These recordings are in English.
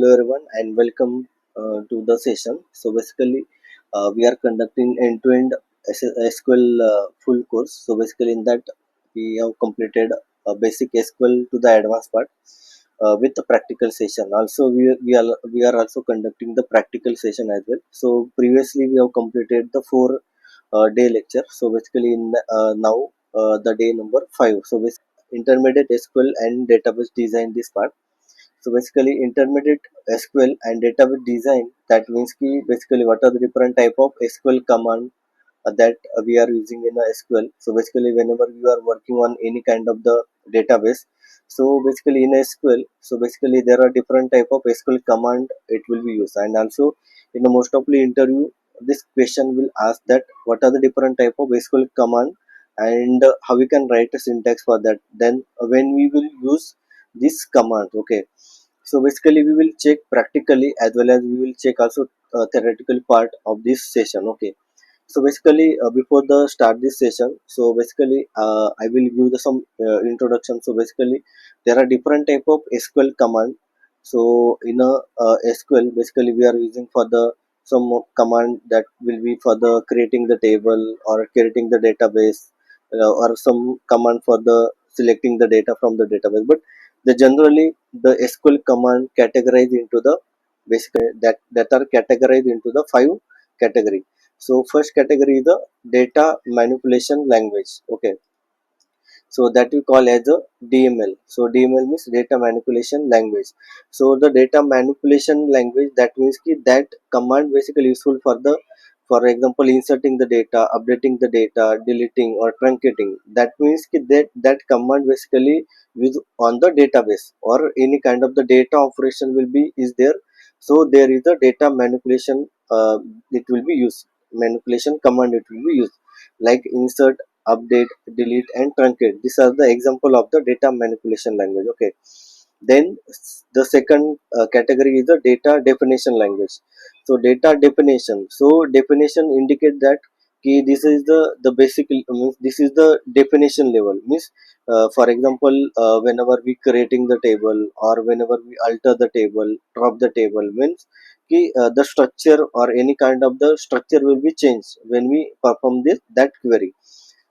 Hello everyone and welcome to the session. So basically, we are conducting end-to-end SQL full course. So basically, in that we have completed a basic SQL to the advanced part with the practical session. Also, we are also conducting the practical session as well. So previously, we have completed the 4 day lecture. So basically, in now the day number 5. So basically, intermediate SQL and database design this part. So basically intermediate SQL and database design, that means ki basically what are the different type of SQL command that we are using in a SQL. So basically whenever you are working on any kind of the database, so basically in a SQL, so basically there are different type of SQL command it will be used. And also in the most of the interview, this question will ask that what are the different type of SQL command and how we can write a syntax for that. Then when we will use this command, okay. So basically we will check practically as well as we will check also theoretical part of this session, okay. So basically before the start this session, so basically I will give the some introduction. So basically there are different type of SQL command. So in a SQL, basically we are using for the some command that will be for the creating the table or creating the database, or some command for the selecting the data from the database. But the generally the SQL command categorized into the basically that are categorized into the 5 category. So first category is the data manipulation language, okay. So that we call as a DML. So DML means data manipulation language. So the data manipulation language, that means ki that command basically useful for the, for example, inserting the data, updating the data, deleting or truncating. That means ki that command basically used on the database or any kind of the data operation will be is there. So there is a data manipulation, it will be used, manipulation command it will be used, like insert, update, delete and truncate. These are the example of the data manipulation language, okay. Then the second category is the data definition language. So data definition, so definition indicate that ki this is the basic means this is the definition level, means for example whenever we creating the table or whenever we alter the table, drop the table, means ki the structure or any kind of the structure will be changed when we perform this that query.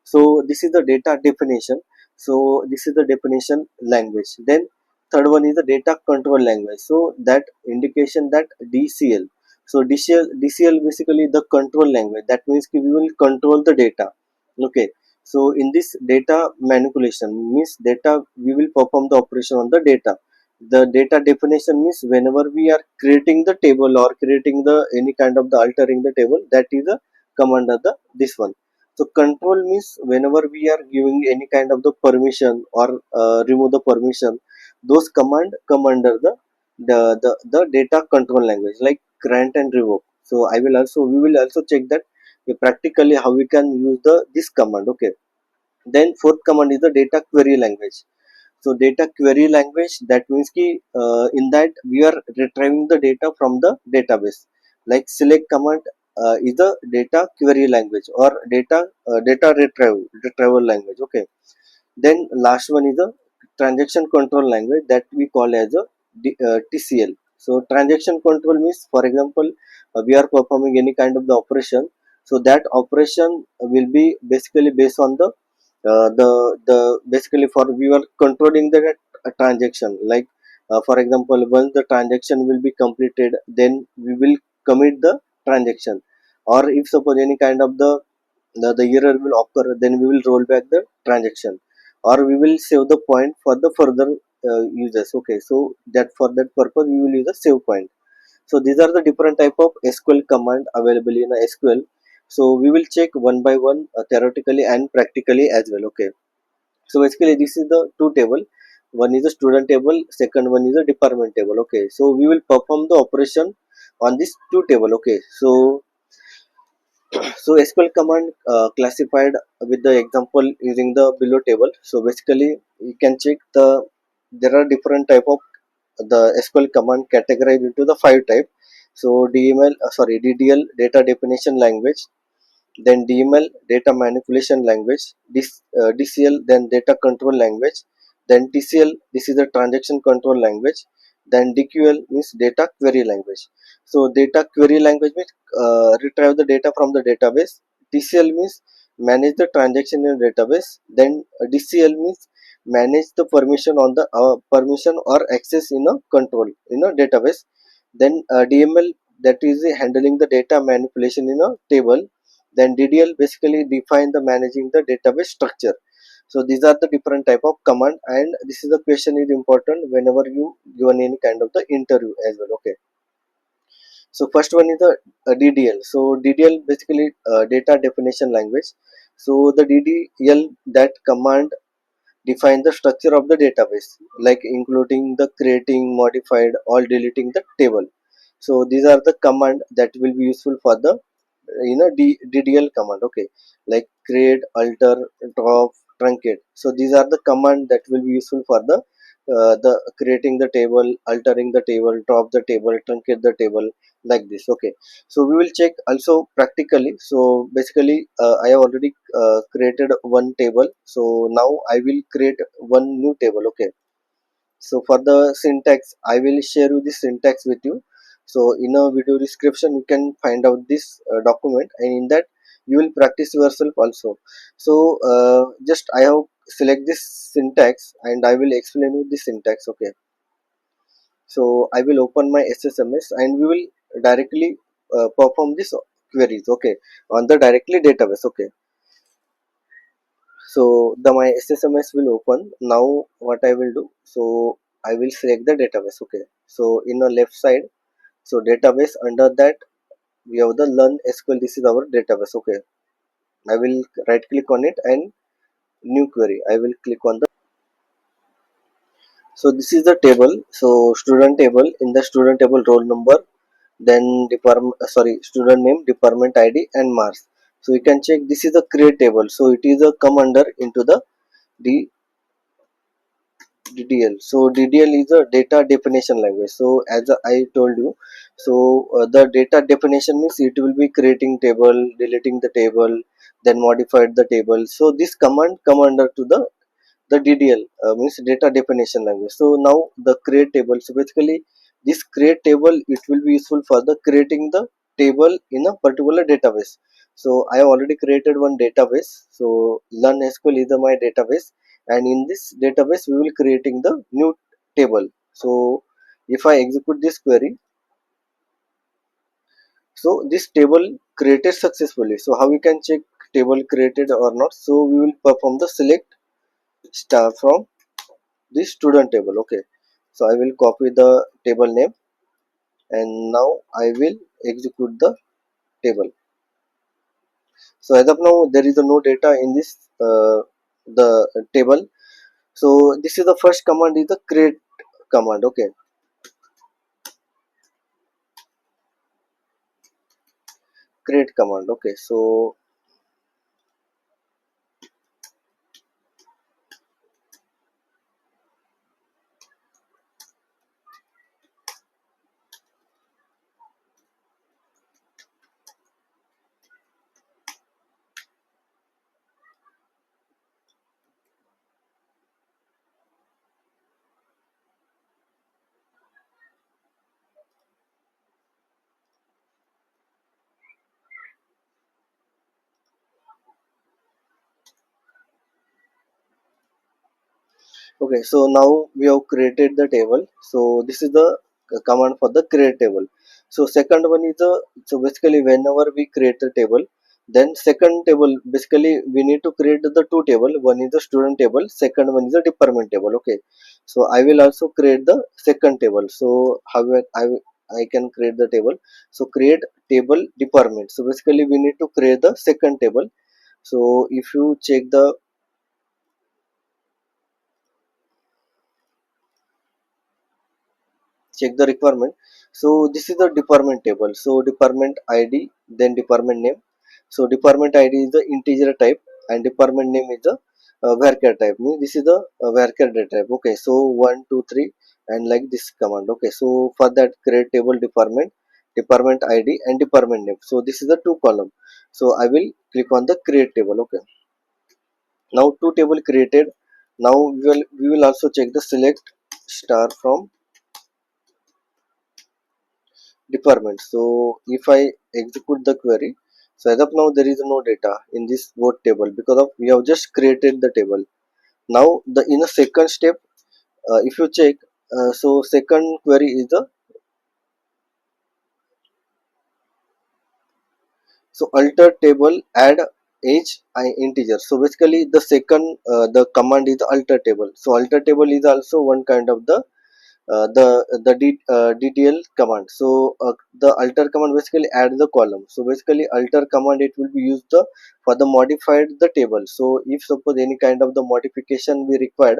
So this is the data definition. So this is the definition language. Then third one is the data control language. So that indication that DCL. So DCL basically the control language. That means we will control the data, okay. So in this data manipulation means data, we will perform the operation on the data. The data definition means whenever we are creating the table or creating the any kind of the altering the table, that is a command of the this one. So control means whenever we are giving any kind of the permission or remove the permission, those command come under the data control language, like grant and revoke. So we will also check that practically how we can use this command, okay. Then fourth command is the data query language. So data query language, that means ki in that we are retrieving the data from the database, like select command is the data query language or data retrieval language, okay. Then last one is the transaction control language, that we call as a TCL. So transaction control means, for example, we are performing any kind of the operation. So that operation will be basically based on the basically for we are controlling the transaction, like for example once the transaction will be completed, then we will commit the transaction. Or if suppose any kind of the error will occur, then we will roll back the transaction, or we will save the point for the further users, okay. So that for that purpose we will use a save point. So these are the different type of SQL command available in a SQL. So we will check one by one, theoretically and practically as well, okay. So basically this is the two table. One is the student table, second one is the department table, okay. So we will perform the operation on this two table, okay. So SQL command classified with the example using the below table. So basically you can check there are different type of the SQL command categorized into the 5 type. So DDL data definition language, then DML data manipulation language, DCL then data control language, then TCL, this is the transaction control language, Then DQL means data query language. So data query language means retrieve the data from the database. TCL means manage the transaction in database. Then DCL means manage the permission on the permission or access in a control in a database. Then DML, that is handling the data manipulation in a table. Then DDL basically define the managing the database structure. So these are the different type of command, and this is the question is important whenever you given any kind of the interview as well. Okay, so first one is the DDL. So DDL basically data definition language. So the DDL, that command define the structure of the database, like including the creating, modified, or deleting the table. So these are the command that will be useful for the DDL command. Okay, like create, alter, drop, truncate. So these are the command that will be useful for the creating the table, altering the table, drop the table, truncate the table, like this. Okay, so we will check also practically. So basically I have already created one table, so now I will create one new table. Okay, so for the syntax, I will share you the syntax with you. So in a video description you can find out this document, and in that you will practice yourself also. So just I have select this syntax and I will explain you the syntax. Okay, so I will open my SSMS and we will directly perform this queries. Okay, on the directly database. Okay, so the my SSMS will open. Now what I will do, so I will select the database. Okay, so in the left side, so database, under that we have the learn SQL. This is our database. Okay, I will right click on it and new query. I will click on the, so this is the table. So student table, in the student table roll number, then department, sorry, student name, department ID, and marks. So you can check, this is the create table, so it is a come under into the D DDL. So DDL is a data definition language. So as I told you, so the data definition means it will be creating table, deleting the table, then modified the table. So this command come under to the DDL, means data definition language. So now the create table. So basically this create table, it will be useful for the creating the table in a particular database. So I have already created one database. So learn SQL is my database, and in this database we will creating the new table. So if I execute this query, so this table created successfully. So how we can check table created or not? So we will perform the select star from the student table. Okay, so I will copy the table name and now I will execute the table. So as of now there is no data in this the table. So this is the first command, is the create command. Okay, create command. Okay, so okay, so now we have created the table. So this is the command for the create table. So second one is the, so basically whenever we create the table, then second table, basically we need to create the two table. One is the student table, second one is the department table. Okay, so I will also create the second table. So how I can create the table? So create table department. So basically we need to create the second table. So if you check the requirement, so this is the department table. So department ID, then department name. So department ID is the integer type and department name is the varchar type. Means this is the varchar data type. Okay, so 1 2 3 and like this command. Okay, so for that create table department, department ID, and department name. So this is the two column. So I will click on the create table. Okay, now two table created. Now we will also check the select star from department. So if I execute the query, so as of now there is no data in this both table because of we have just created the table. Now the in a second step, if you check, so second query is the, so alter table add age integer. So basically the second the command is alter table. So alter table is also one kind of the DDL command. So the alter command basically add the column. So basically alter command it will be used for the modified the table. So if suppose any kind of the modification we required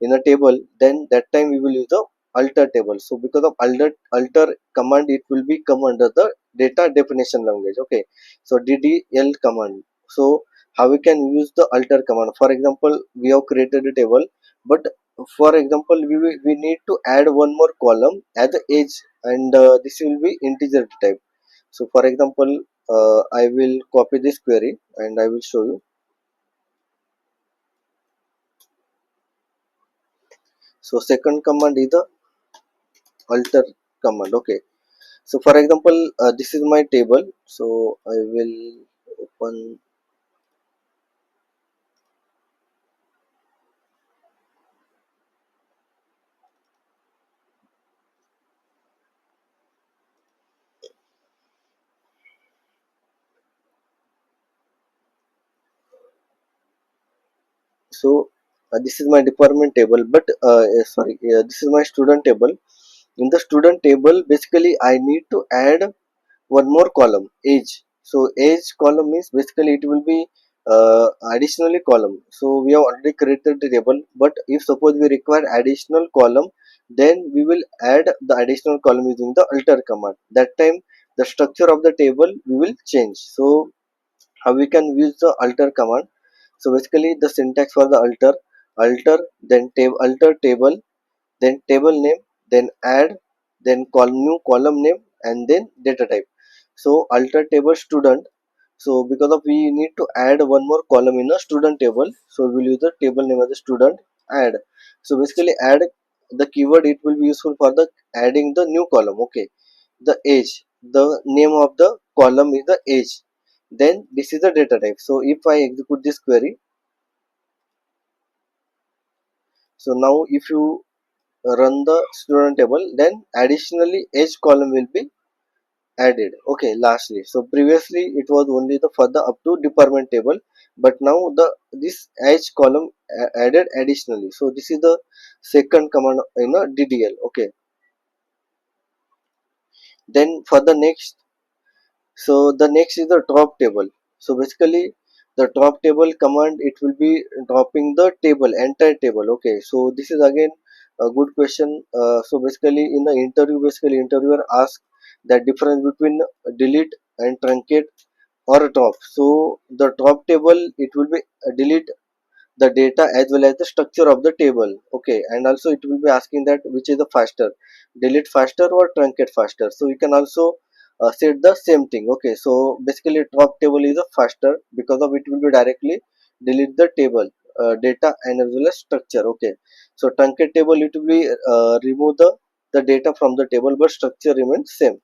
in a table, then that time we will use the alter table. So because of alter command it will be come under the data definition language. Okay, so DDL command. So how we can use the alter command? For example, we have created a table, but for example we need to add one more column as the age, and this will be integer type. So for example, I will copy this query and I will show you. So second command is the alter command. Okay, so for example, this is my table, so I will open. So this is my department table, but sorry, this is my student table. In the student table basically I need to add one more column, age. So age column means basically it will be additionally column. So we have already created the table, but if suppose we require additional column, then we will add the additional column using the alter command. That time the structure of the table we will change. So how we can use the alter command? So basically the syntax for the alter, then alter table, then table name, then add, then call new column name, and then data type. So alter table student. So because of we need to add one more column in a student table, so we will use the table name as a student add. So basically add the keyword it will be useful for the adding the new column. Okay, the age, the name of the column is the age, then this is the data type. So if I execute this query, so now if you run the student table, then additionally age column will be added. Okay, lastly, so previously it was only the further up to department table, but now the this age column added additionally. So this is the second command in a DDL. Okay, then for the next, so the next is the drop table. So basically the drop table command it will be dropping the table, entire table. Okay, so this is again a good question. So basically in the interview, basically interviewer asks that difference between delete and truncate or drop. So the drop table it will be delete the data as well as the structure of the table. Okay, and also it will be asking that which is the faster, delete faster or truncate faster. So you can also set the same thing. Okay, so basically drop table is a faster because of it will be directly delete the table data and as well as structure. Okay, so truncate table it will be remove the data from the table but structure remains same.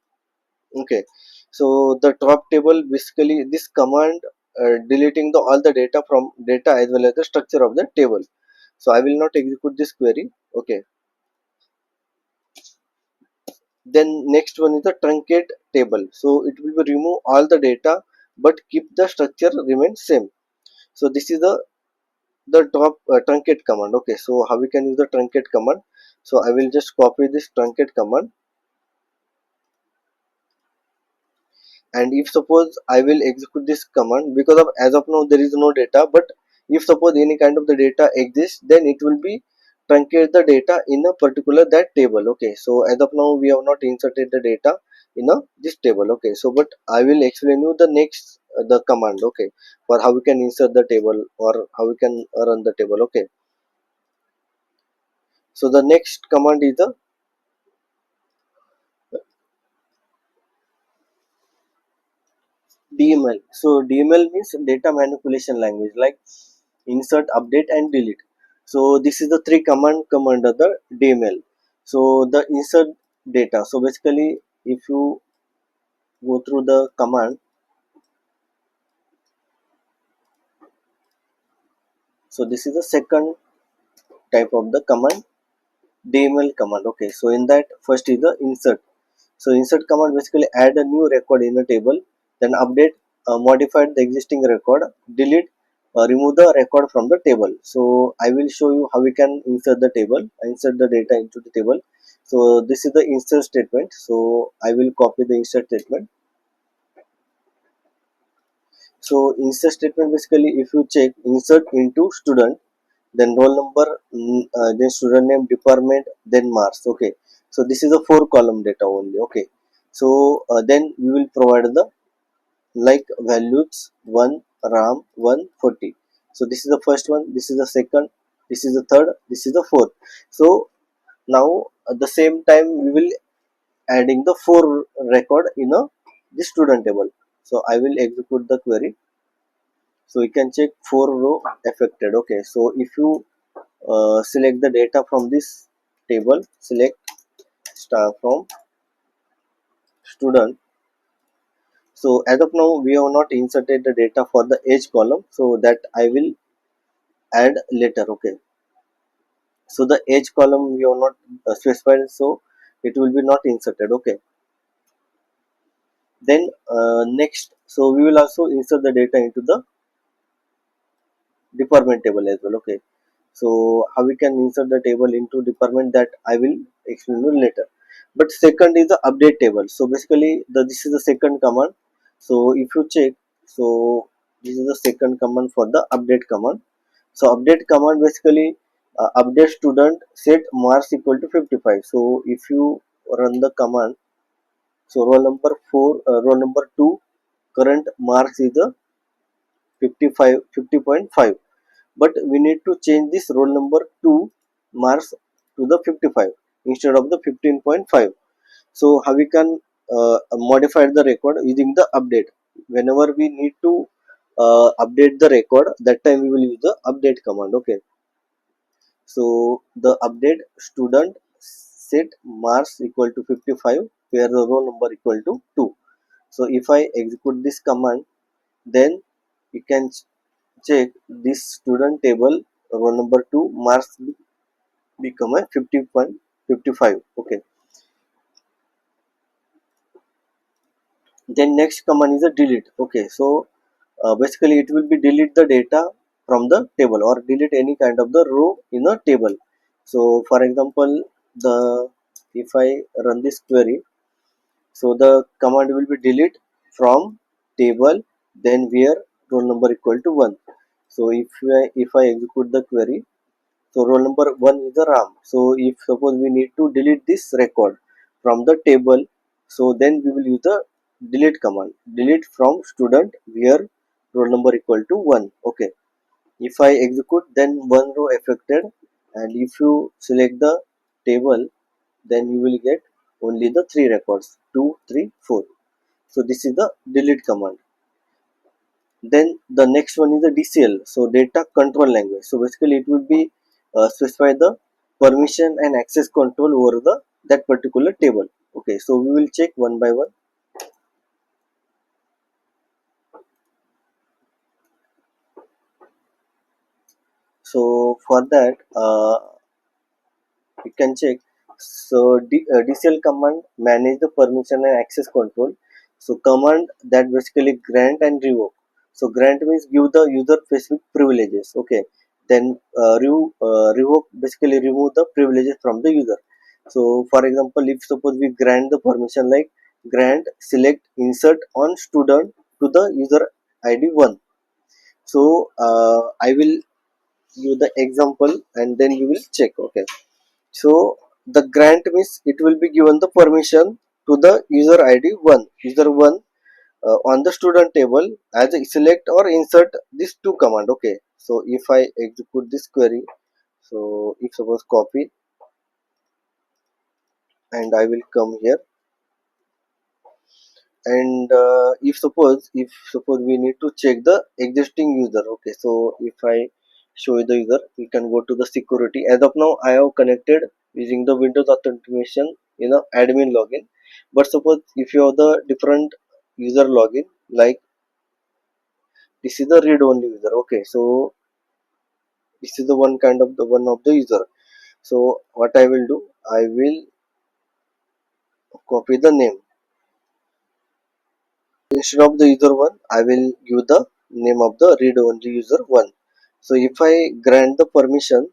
Okay, so the drop table basically this command deleting the all the data from data as well as the structure of the table. So I will not execute this query. Okay, then next one is the truncate table. So it will be remove all the data but keep the structure remain same. So this is the drop truncate command. Okay, so how we can use the truncate command? So I will just copy this truncate command, and if suppose I will execute this command, because of as of now there is no data, but if suppose any kind of the data exists, then it will be truncate the data in a particular that table. Okay, so as of now we have not inserted the data in a this table. Okay, so but I will explain you the next the command. Okay, for how we can insert the table or how we can run the table. Okay, so the next command is the DML. So DML means data manipulation language, like insert, update, and delete. So this is the three command under the DML. So the insert data. So basically, if you go through the command. So this is the second type of the command, DML command. Okay, so in that first is the insert. So insert command basically add a new record in a table, then update, modify the existing record, delete, remove the record from the table. So I will show you how we can insert the table, insert the data into the table. So this is the insert statement. So I will copy the insert statement. So insert statement basically, if you check insert into student, then roll number, then student name, department, then marks. Okay, so this is a 4 column data only. Okay, so then we will provide the like values 1 ram 140. So this is the first one, this is the second, this is the third, this is the fourth. So now at the same time we will adding the 4 record in a the student table. So I will execute the query. So you can check 4 row affected. Okay, so if you select the data from this table, select star from student. So as of now we have not inserted the data for the age column, so that I will add later. Okay, so the age column we have not specified, so it will be not inserted. Okay, then next, so we will also insert the data into the department table as well. Okay, so how we can insert the table into department, that I will explain you later. But second is the update table. So basically this is the second command. So if you check, so this is the second command for the update command. So update command basically update student set marks equal to 55. So if you run the command, so roll number 4, roll number 2 current marks is the 55 50.5, but we need to change this roll number 2 marks to the 55 instead of the 15.5. So how we can modify the record using the update? Whenever we need to update the record, that time we will use the update command. Okay, so the update student set marks equal to 55 where the roll number equal to 2. So if I execute this command, then you can check this student table, roll number 2 marks become a 50.55. Okay, then next command is a delete. Okay, so basically it will be delete the data from the table or delete any kind of the row in a table. So for example, the if I run this query, so the command will be delete from table, then where roll number equal to 1. So if I execute the query, so roll number 1 is the RAM. So if suppose we need to delete this record from the table, so then we will use the delete command. Delete from student where roll number equal to 1. Okay. If I execute, then one row affected, and if you select the table, then you will get only the 3 records, 2, 3, 4. So this is the delete command. Then the next one is the DCL, so data control language. So basically it will be specify the permission and access control over the that particular table. Okay, so we will check one by one. So for that you can check. So DCL command manage the permission and access control. So command that basically grant and revoke. So grant means give the user specific privileges. Okay, then revoke basically remove the privileges from the user. So for example, if suppose we grant the permission like grant select insert on student to the user ID 1. So I will give the example and then you will check. Okay, so the grant means it will be given the permission to the user ID 1, user 1 on the student table as a select or insert these two command. Okay, so if I execute this query, so if suppose copy and I will come here, and if suppose we need to check the existing user. Okay, so if I show you the user, we can go to the security. As of now I have connected using the Windows authentication admin login. But suppose if you have the different user login, like this is the read only user. Okay, so this is the one of the user. So what I will do, I will copy the name. Instead of the user one, I will give the name of the read only user one. So if I grant the permission,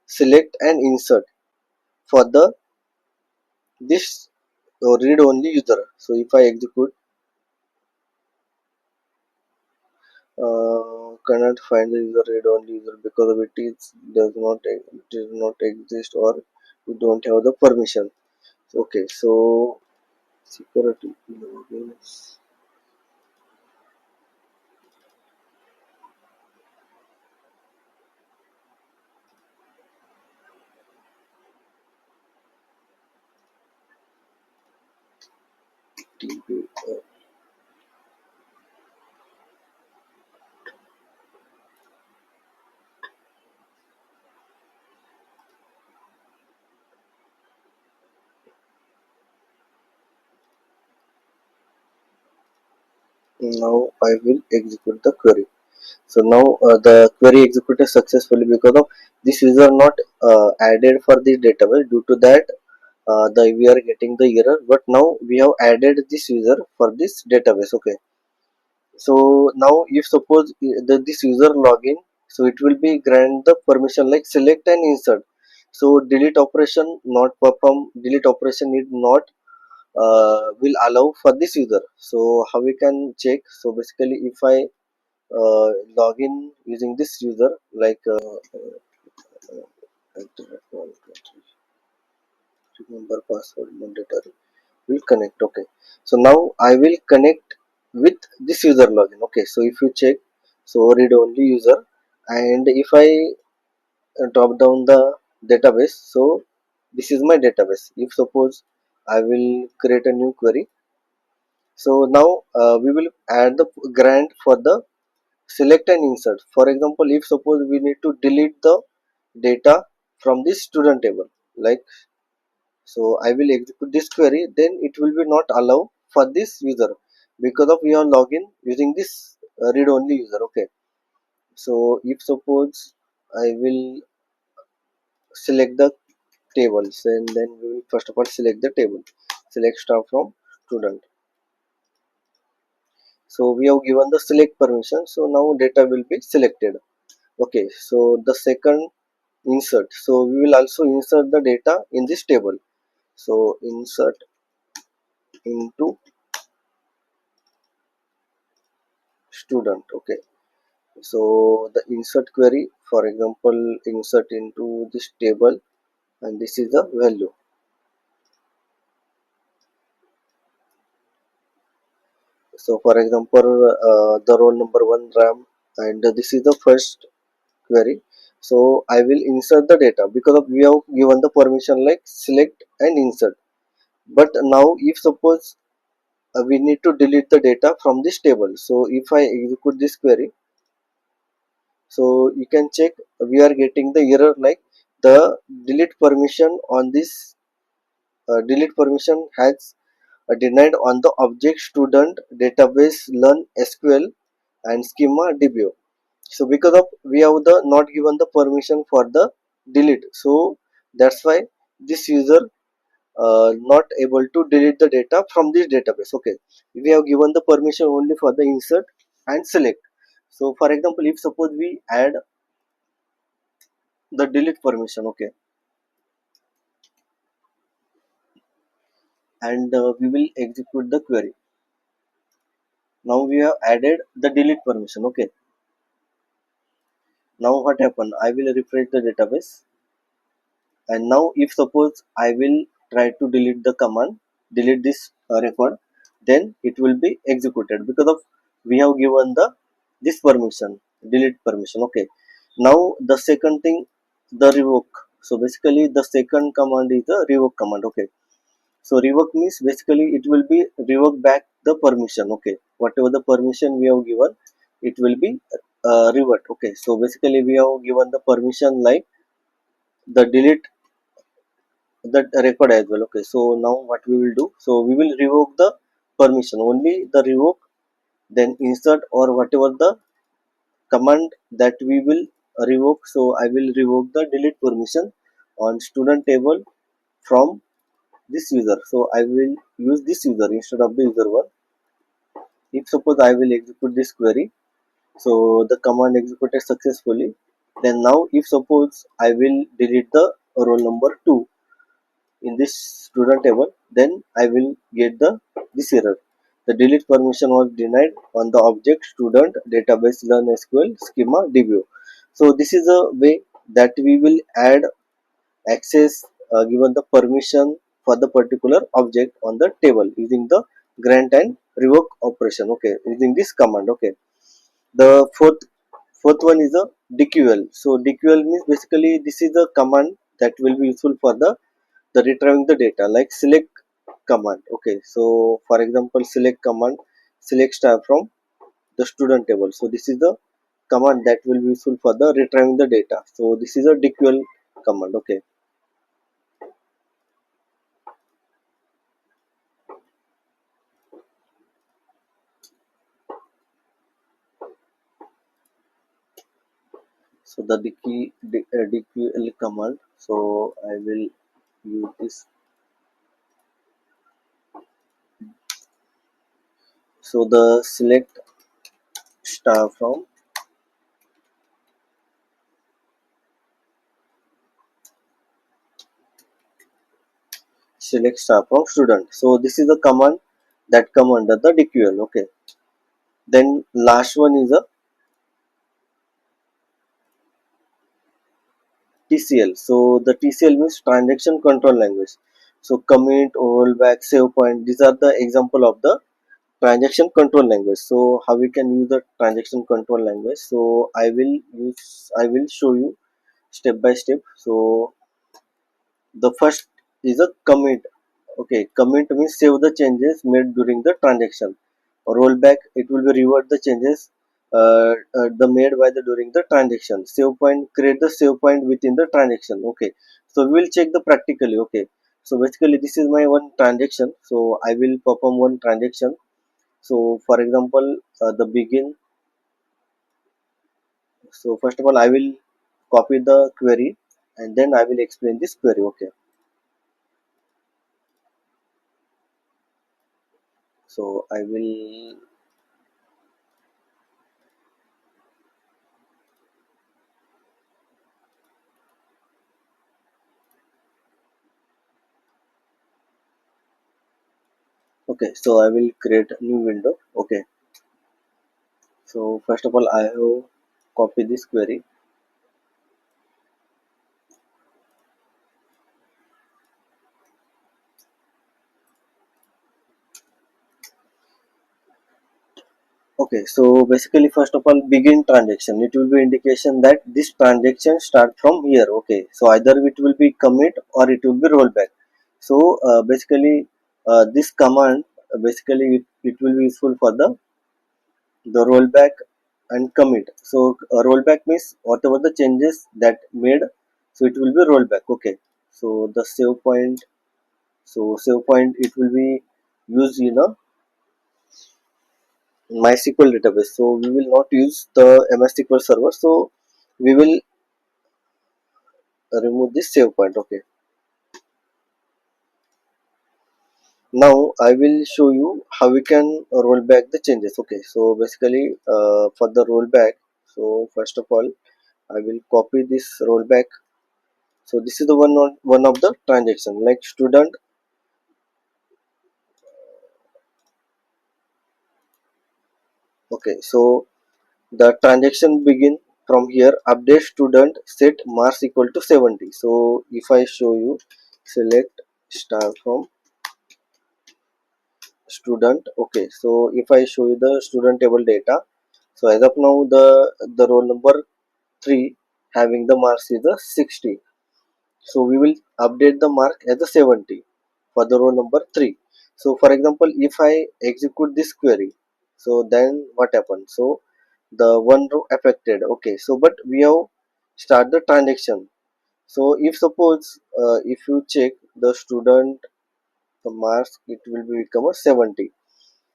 select and insert for the this read only user. So if I execute, cannot find the user read only user because of it is not exist, or we don't have the permission. Okay, so security logins, DBL. Now I will execute the query. So now the query executed successfully because of this user not added for this database. Due to that, the we are getting the error. But now we have added this user for this database. Okay. So now if suppose this user login, so it will be grant the permission like select and insert. So delete operation not perform. Delete operation need not will allow for this user. So how we can check? So basically, if I login using this user, like remember password mandatory, will connect. Okay, so now I will connect with this user login. Okay, so if you check, so read only user, and if I drop down the database, so this is my database. If suppose I will create a new query, so now we will add the grant for the select and insert. For example, if suppose we need to delete the data from this student table, like, so I will execute this query, then it will be not allow for this user because of we are login using this read only user. Okay, so if suppose I will select the tables, and then we will first of all select the table, select star from student. So we have given the select permission, so now data will be selected. Okay, so the second, insert. So we will also insert the data in this table. So insert into student. Okay, so the insert query, for example, insert into this table, and this is the value. So for example, the roll number 1 ram, and this is the first query. So I will insert the data because of we have given the permission like select and insert. But now if suppose we need to delete the data from this table, so if I execute this query, so you can check, we are getting the error like the delete permission on this delete permission has denied on the object student database learn SQL and schema DBO. So because of we have the not given the permission for the delete, so that's why this user not able to delete the data from this database. Okay, we have given the permission only for the insert and select. So for example, if suppose we add the delete permission, okay, and we will execute the query. Now we have added the delete permission. Okay, now what happened, I will refresh the database, and now if suppose I will try to delete the command, delete this record, then it will be executed because of we have given the this permission, delete permission. Okay, now the second thing, the revoke. So basically the second command is the revoke command. Okay, so revoke means basically it will be revoke back the permission. Okay, whatever the permission we have given, it will be revert. Okay, so basically we have given the permission like the delete that record as well. Okay, so now what we will do, so we will revoke the permission, only the revoke, then insert or whatever the command that we will revoke. So I will revoke the delete permission on student table from this user. So I will use this user instead of the user one. If suppose I will execute this query, so the command executed successfully. Then now if suppose I will delete the roll number 2 in this student table, then I will get the this error. The delete permission was denied on the object student database learn SQL schema DBO. So this is a way that we will add access given the permission for the particular object on the table using the grant and revoke operation. Okay, using this command. Okay, the fourth one is a DQL. So DQL means basically this is a command that will be useful for the retrieving the data, like select command. Okay, so for example select command, select star from the student table. So this is the command that will be useful for the retrieving the data. So this is a DQL command. Okay, so the DQL command. So I will use this. So the select star from select star from student. So this is the command that come under the DQL. Okay, then last one is a TCL. So the TCL means transaction control language. So commit, rollback, save point. These are the example of the transaction control language. So how we can use the transaction control language? So I will show you step by step. So the first is a commit. Okay, commit means save the changes made during the transaction. Rollback, it will be revert the changes the made by the during the transaction. Save point, create the save point within the transaction. Okay, so we will check the practically. Okay, so basically this is my one transaction. So I will perform one transaction. So for example, the begin. So first of all, I will copy the query and then I will explain this query. Okay, so I will. Okay, so I will create a new window. Okay, so first of all, I have copy this query. Okay, so basically, first of all, begin transaction. It will be indication that this transaction start from here. Okay, so either it will be commit or it will be rollback. So basically, this command basically it will be useful for the rollback and commit. So rollback means whatever the changes that made, so it will be rollback. Okay, so the save point. So save point it will be used in a MySQL database. So we will not use the MS SQL server. So we will remove this save point. Okay. Now I will show you how we can roll back the changes. Okay. So basically, for the rollback, so first of all, I will copy this rollback. So this is the one of the transaction like student. Okay. So the transaction begin from here. Update student set marks equal to 70. So if I show you, select star from student. Okay, so if I show you the student table data, so as of now the roll number 3 having the marks is the 60. So we will update the mark as the 70 for the roll number 3. So for example, if I execute this query, so then what happens? So the one row affected. Okay, so but we have start the transaction. So if suppose if you check the student, the marks it will be become a 70.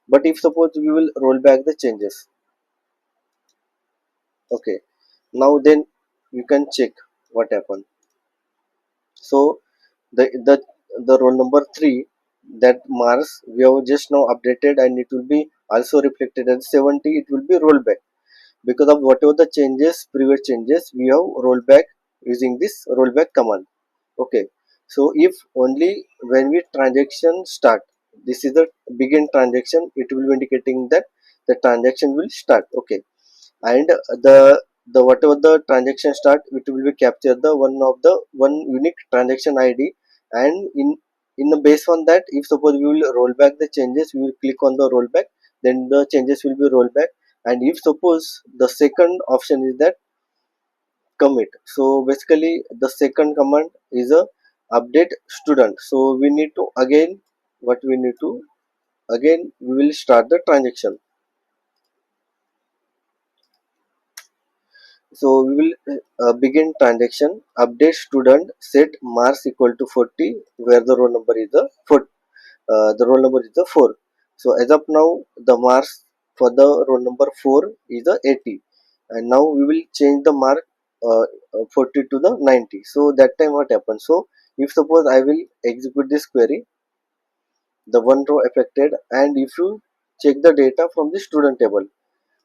But if suppose we will roll back the changes, okay, now then you can check what happened. So the roll number 3, that marks we have just now updated, and it will be also reflected as 70. It will be rolled back because of whatever the changes, previous changes, we have rolled back using this rollback command. Okay, so if only when we transaction start, this is the begin transaction, it will be indicating that the transaction will start. Okay, and the whatever the transaction start, it will be capture the one unique transaction ID. And in the base on that, if suppose we will roll back the changes, we will click on the rollback, then the changes will be rolled back. And if suppose the second option is that commit, so basically the second command is a update student. So we need to again, what we need to, again we will start the transaction. So we will begin transaction, update student, set marks equal to 40, where the roll number is the roll number is the 4. So as of now, the marks for the roll number 4 is the 80, and now we will change the mark, uh, 40 to the 90. So that time what happens? So if suppose I will execute this query, the one row affected, and if you check the data from the student table,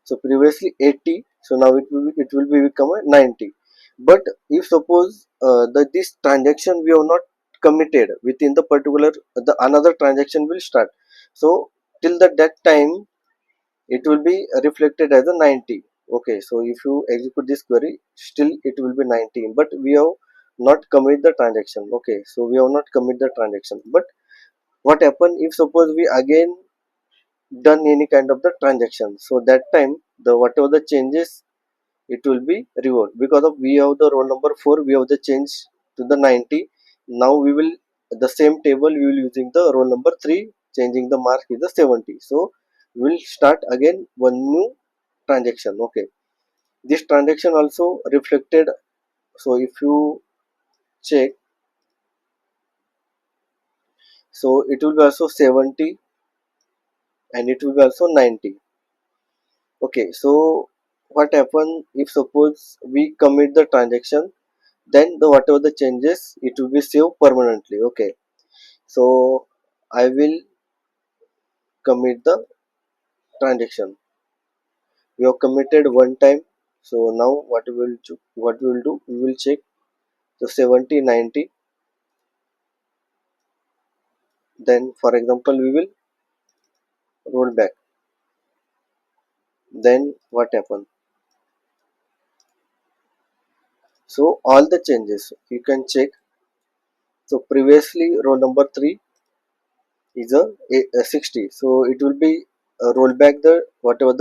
so previously 80, so now it will be become a 90. But if suppose this transaction we have not committed within the particular, the another transaction will start. So till that time it will be reflected as a 90. Okay, so if you execute this query, still it will be 19, but we have not commit the transaction. Okay, so we have not commit the transaction. But what happen if suppose we again done any kind of the transaction? So that time the whatever the changes, it will be revoked because of we have the roll number 4, we have the change to the 90. Now we will the same table we will using the roll number 3, changing the mark is the 70. So we will start again one new transaction. Okay, this transaction also reflected. So if you check, so it will be also 70, and it will be also 90. Okay, so what happen if suppose we commit the transaction, then the whatever the changes, it will be saved permanently. Okay, so I will commit the transaction. We have committed one time. So now what we will do, we will check. So 70, 90, then for example we will roll back. Then what happened? So all the changes you can check. So previously roll number 3 is a 60, so it will be roll back the whatever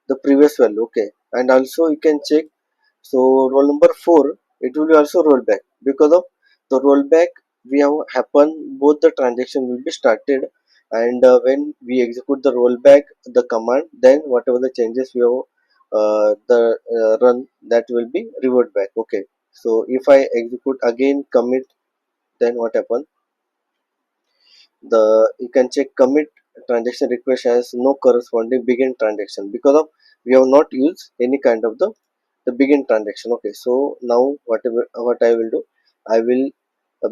the previous value. Okay, and also you can check. So roll number 4, it will be also roll back because of the rollback we have happened, both the transaction will be started. And when we execute the rollback the command, then whatever the changes we have the run, that will be revert back. Okay, so if I execute again commit, then what happen? The you can check commit transaction request has no corresponding begin transaction because of we have not used any kind of the begin transaction. Okay, so now what I will do, I will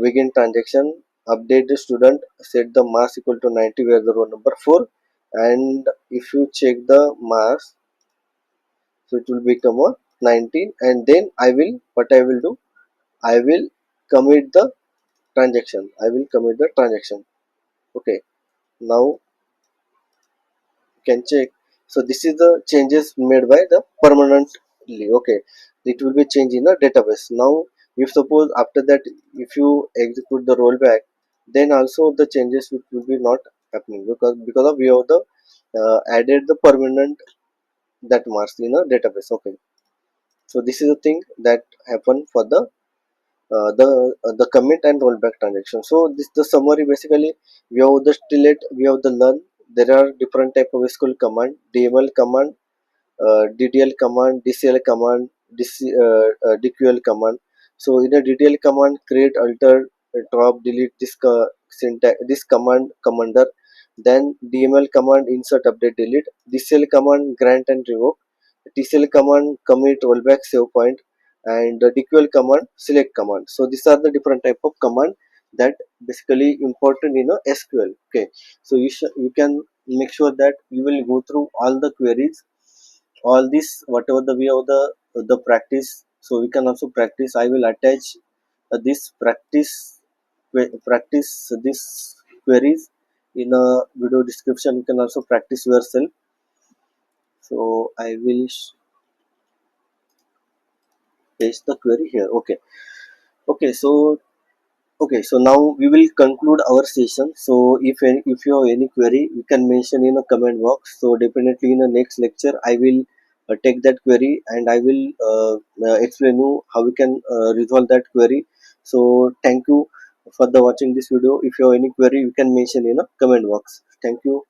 begin transaction, update the student, set the mass equal to 90, where the row number 4. And if you check the mass, so it will become a 19. And then I will, what I will do, I will commit the transaction, I will commit the transaction. Okay, now can check. So this is the changes made by the permanently. Okay, it will be changed in the database. Now if suppose after that, if you execute the rollback, then also the changes will be not happening because of we have the added the permanent that marks in a database. Okay, so this is the thing that happen for the commit and rollback transaction. So this the summary. Basically we have the delete, we have the learn. There are different type of SQL command: DML command, DDL command, DCL command, DQL command. So in a DDL command, create, alter, drop, delete, this syntax, this commander then DML command insert update delete, DCL command grant and revoke, TCL command commit rollback save point, and DQL command select command. So these are the different type of command that basically important in a SQL. Okay, so you can make sure that you will go through all the queries, all this whatever the way of the practice. So we can also practice. I will attach this practice this queries in a video description. You can also practice yourself. So I will paste the query here. Okay. Okay, so okay, so now we will conclude our session. So if you have any query, you can mention in a comment box. So definitely in the next lecture I will take that query and I will explain you how we can resolve that query. So thank you for the watching this video. If you have any query, you can mention in a comment box. Thank you.